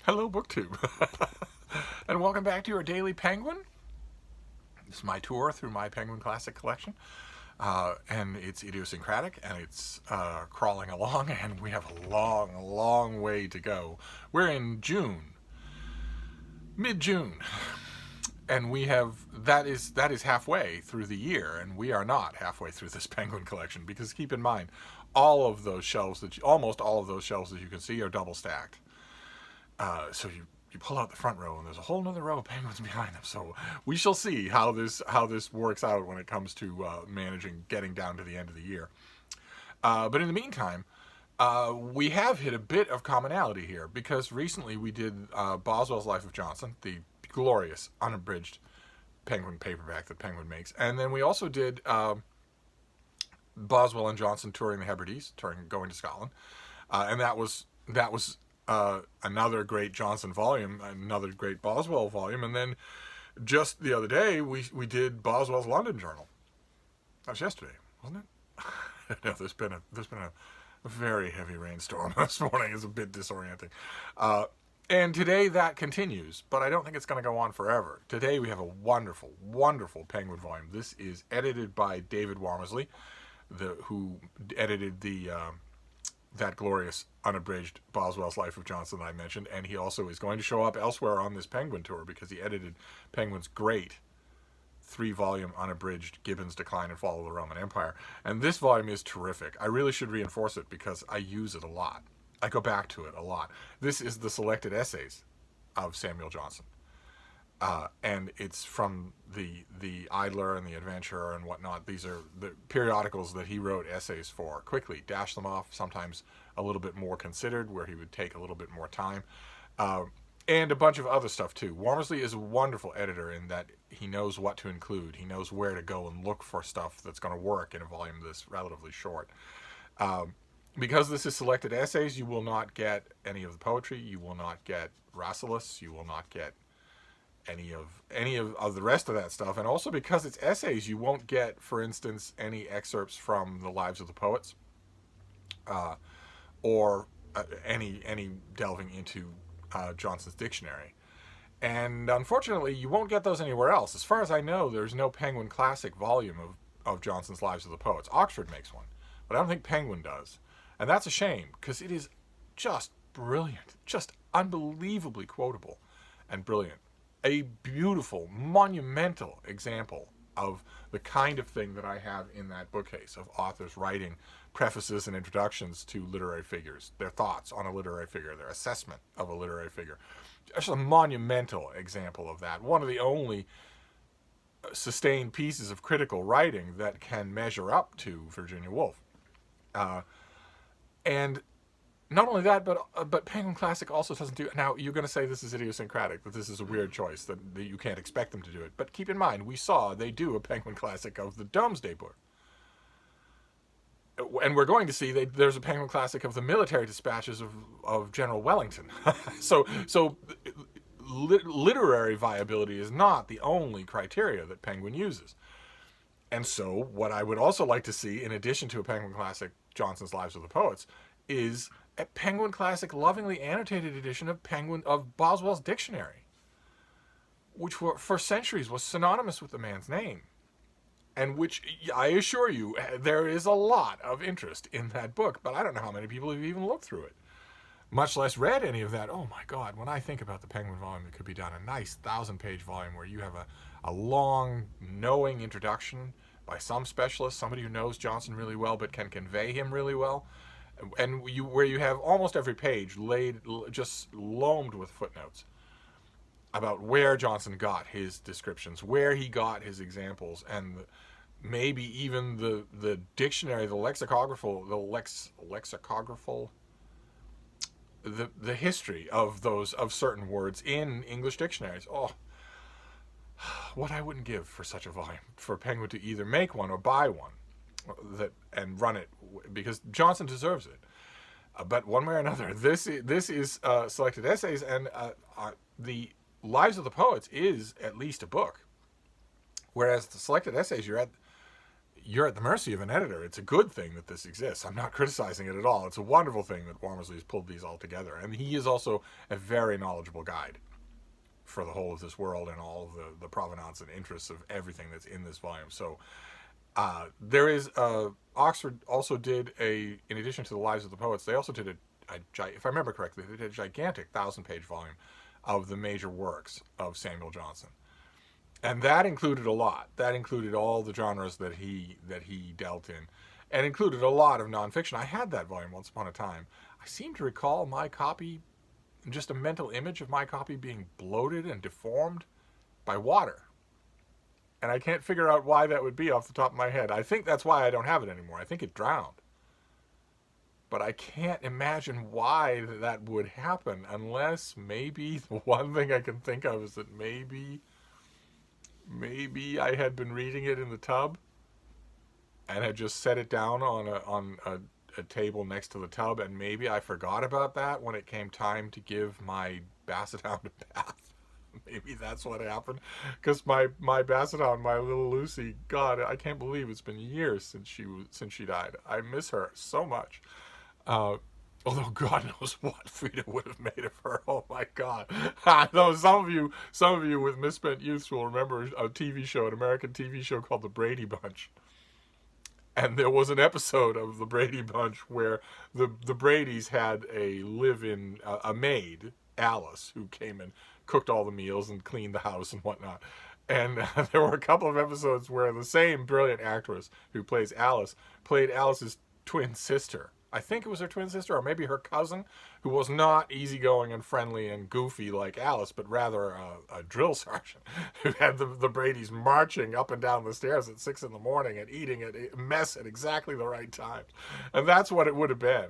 Hello, BookTube. And welcome back to your Daily Penguin. This is my tour through my Penguin Classic collection. And it's idiosyncratic, and it's crawling along, and we have a long, long way to go. We're in June, mid-June, and we have that is halfway through the year, and we are not halfway through this Penguin collection, because keep in mind, almost all of those shelves that you can see are double stacked. So you pull out the front row, and there's a whole other row of penguins behind them. So we shall see how this works out when it comes to managing getting down to the end of the year. But in the meantime, we have hit a bit of commonality here, because recently we did Boswell's Life of Johnson, the glorious unabridged Penguin paperback that Penguin makes, and then we also did Boswell and Johnson touring the Hebrides, going to Scotland, and that was another great Johnson volume, another great Boswell volume, and then just the other day we did Boswell's London Journal. That was yesterday, wasn't it? No, there's been a very heavy rainstorm this morning. It's a bit disorienting. And today that continues, but I don't think it's going to go on forever. Today we have a wonderful, wonderful Penguin volume. This is edited by David Wormersley, who edited that glorious unabridged Boswell's Life of Johnson that I mentioned, and he also is going to show up elsewhere on this Penguin tour, because he edited Penguin's great 3-volume unabridged Gibbon's Decline and Fall of the Roman Empire. And this volume is terrific. I really should reinforce it, because I use it a lot. I go back to it a lot. This is the selected essays of Samuel Johnson. And it's from the Idler and the Adventurer and whatnot. These are the periodicals that he wrote essays for. Quickly dash them off, sometimes a little bit more considered, where he would take a little bit more time. And a bunch of other stuff too. Wormersley is a wonderful editor in that he knows what to include. He knows where to go and look for stuff that's going to work in a volume that's relatively short. Because this is selected essays, you will not get any of the poetry. You will not get Rasselas. You will not get any of the rest of that stuff. And also, because it's essays, you won't get, for instance, any excerpts from the Lives of the Poets, or any delving into Johnson's dictionary. And unfortunately, you won't get those anywhere else. As far as I know, there's no Penguin Classic volume of Johnson's Lives of the Poets. Oxford makes one, but I don't think Penguin does. And that's a shame, because it is just brilliant, just unbelievably quotable and brilliant. A beautiful, monumental example of the kind of thing that I have in that bookcase, of authors writing prefaces and introductions to literary figures, their thoughts on a literary figure, their assessment of a literary figure. Just a monumental example of that. One of the only sustained pieces of critical writing that can measure up to Virginia Woolf. And not only that, but Penguin Classic also doesn't do. Now, you're going to say this is idiosyncratic, that this is a weird choice, that you can't expect them to do it. But keep in mind, we saw they do a Penguin Classic of the Domesday Book. And we're going to see there's a Penguin Classic of the military dispatches of General Wellington. So literary viability is not the only criteria that Penguin uses. And so what I would also like to see, in addition to a Penguin Classic Johnson's Lives of the Poets, is a Penguin Classic lovingly annotated edition of Boswell's dictionary, which for centuries was synonymous with the man's name, and which, I assure you, there is a lot of interest in that book, but I don't know how many people have even looked through it, much less read any of that. Oh my God, when I think about the Penguin volume that could be done, a nice 1,000-page volume where you have a long, knowing introduction by some specialist, somebody who knows Johnson really well but can convey him really well, and where you have almost every page just loamed with footnotes about where Johnson got his descriptions, where he got his examples, and maybe even the dictionary, the history of certain words in English dictionaries. Oh, what I wouldn't give for such a volume, for Penguin to either make one or buy one and run it, because Johnson deserves it. But one way or another, this is selected essays, and the Lives of the Poets is at least a book, whereas the selected essays, you're at the mercy of an editor. It's a good thing that this exists. I'm not criticizing it at all. It's a wonderful thing that Wormersley has pulled these all together. And he is also a very knowledgeable guide for the whole of this world and all of the provenance and interests of everything that's in this volume. So there is Oxford also did in addition to the Lives of the Poets, they also did if I remember correctly, they did a gigantic 1,000-page volume of the major works of Samuel Johnson. And that included a lot. That included all the genres that he dealt in, and included a lot of nonfiction. I had that volume once upon a time. I seem to recall my copy, just a mental image of my copy being bloated and deformed by water. And I can't figure out why that would be off the top of my head. I think that's why I don't have it anymore. I think it drowned. But I can't imagine why that would happen, unless maybe the one thing I can think of is that maybe I had been reading it in the tub and had just set it down on a table next to the tub, and maybe I forgot about that when it came time to give my Basset Hound a bath. Maybe that's what happened, because my Basset Hound, my little Lucy, God, I can't believe it's been years since she died. I miss her so much. Although God knows what Frida would have made of her. Oh my God! Though some of you with misspent youths will remember a TV show, an American TV show called The Brady Bunch. And there was an episode of The Brady Bunch where the Bradys had a live-in a maid, Alice, who came and cooked all the meals and cleaned the house and whatnot. And there were a couple of episodes where the same brilliant actress who plays Alice played Alice's twin sister. I think it was her twin sister, or maybe her cousin, who was not easygoing and friendly and goofy like Alice, but rather a drill sergeant who had the Bradys marching up and down the stairs at 6 a.m. and eating a mess at exactly the right time. And that's what it would have been.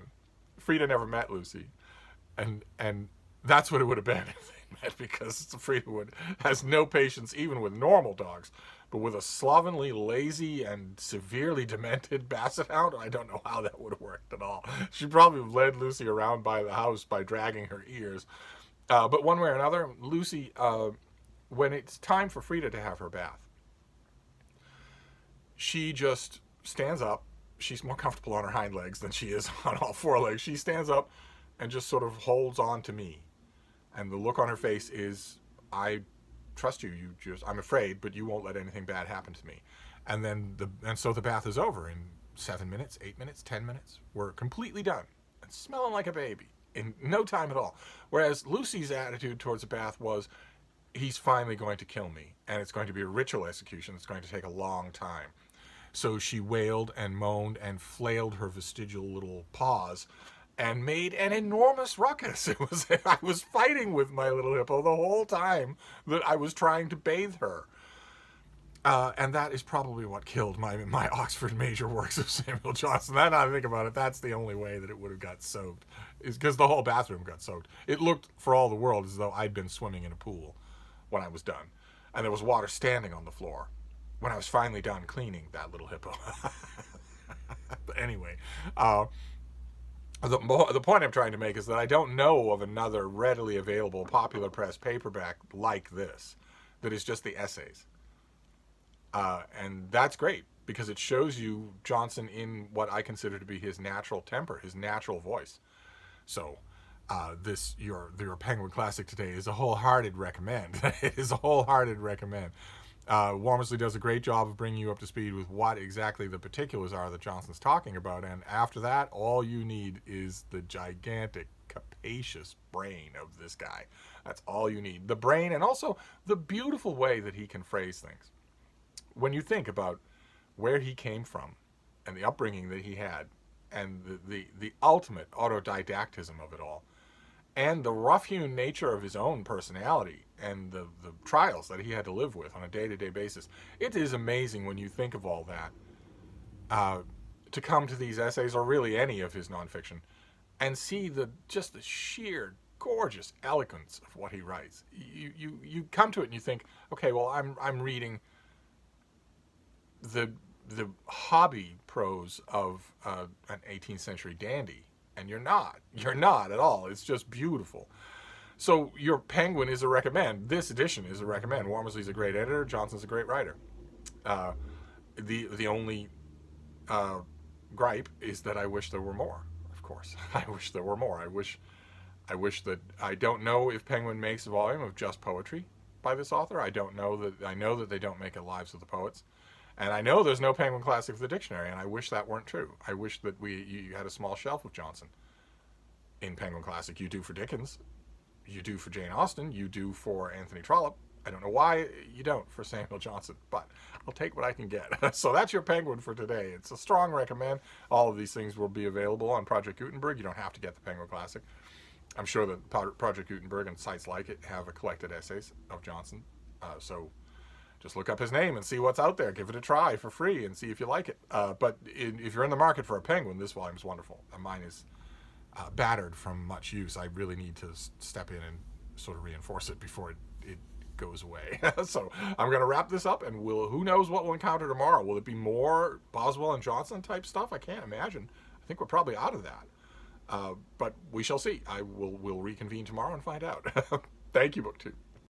Frida never met Lucy. And that's what it would have been if they met, because Frida has no patience even with normal dogs. But with a slovenly, lazy, and severely demented Basset Hound, I don't know how that would have worked at all. She probably led Lucy around by the house by dragging her ears. But one way or another, Lucy, when it's time for Frida to have her bath, she just stands up. She's more comfortable on her hind legs than she is on all four legs. She stands up and just sort of holds on to me. And the look on her face is, I trust you. I'm afraid, but you won't let anything bad happen to me. And so the bath is over in 7 minutes, 8 minutes, 10 minutes. We're completely done and smelling like a baby in no time at all. Whereas Lucy's attitude towards the bath was, he's finally going to kill me, and it's going to be a ritual execution. It's going to take a long time. So she wailed and moaned and flailed her vestigial little paws and made an enormous ruckus. I was fighting with my little hippo the whole time that I was trying to bathe her. And that is probably what killed my Oxford major works of Samuel Johnson. Now I think about it, that's the only way that it would have got soaked, is because the whole bathroom got soaked. It looked, for all the world, as though I'd been swimming in a pool when I was done. And there was water standing on the floor when I was finally done cleaning that little hippo. But anyway, the point I'm trying to make is that I don't know of another readily available popular press paperback like this that is just the essays. And that's great, because it shows you Johnson in what I consider to be his natural temper, his natural voice. So your Penguin Classic today is a wholehearted recommend. It is a wholehearted recommend. Wormersley does a great job of bringing you up to speed with what exactly the particulars are that Johnson's talking about, and after that, all you need is the gigantic, capacious brain of this guy. That's all you need. The brain, and also the beautiful way that he can phrase things. When you think about where he came from and the upbringing that he had and the ultimate autodidactism of it all, and the rough-hewn nature of his own personality and the trials that he had to live with on a day-to-day basis, it is amazing when you think of all that, to come to these essays, or really any of his nonfiction, and see the sheer gorgeous eloquence of what he writes. You come to it and you think, okay, well, I'm reading the hobby prose of an 18th century dandy, and you're not at all. It's just beautiful. So your Penguin is a recommend. This edition is a recommend. Wormersley's a great editor. Johnson's a great writer. The only gripe is that I wish there were more. Of course, I wish there were more. I wish that I don't know if Penguin makes a volume of just poetry by this author. I don't know that. I know that they don't make a Lives of the Poets, and I know there's no Penguin Classic for the dictionary. And I wish that weren't true. I wish that you had a small shelf of Johnson in Penguin Classic. You do for Dickens, you do for Jane Austen, you do for Anthony Trollope. I don't know why you don't for Samuel Johnson, but I'll take what I can get. So that's your Penguin for today. It's a strong recommend. All of these things will be available on Project Gutenberg. You don't have to get the Penguin Classic. I'm sure that Project Gutenberg and sites like it have a collected essays of Johnson. So just look up his name and see what's out there. Give it a try for free and see if you like it. But if you're in the market for a Penguin, this volume is wonderful. Mine is battered from much use. I really need to step in and sort of reinforce it before it goes away. So I'm going to wrap this up, and who knows what we'll encounter tomorrow. Will it be more Boswell and Johnson type stuff? I can't imagine. I think we're probably out of that. But we shall see. We'll reconvene tomorrow and find out. Thank you, BookTube.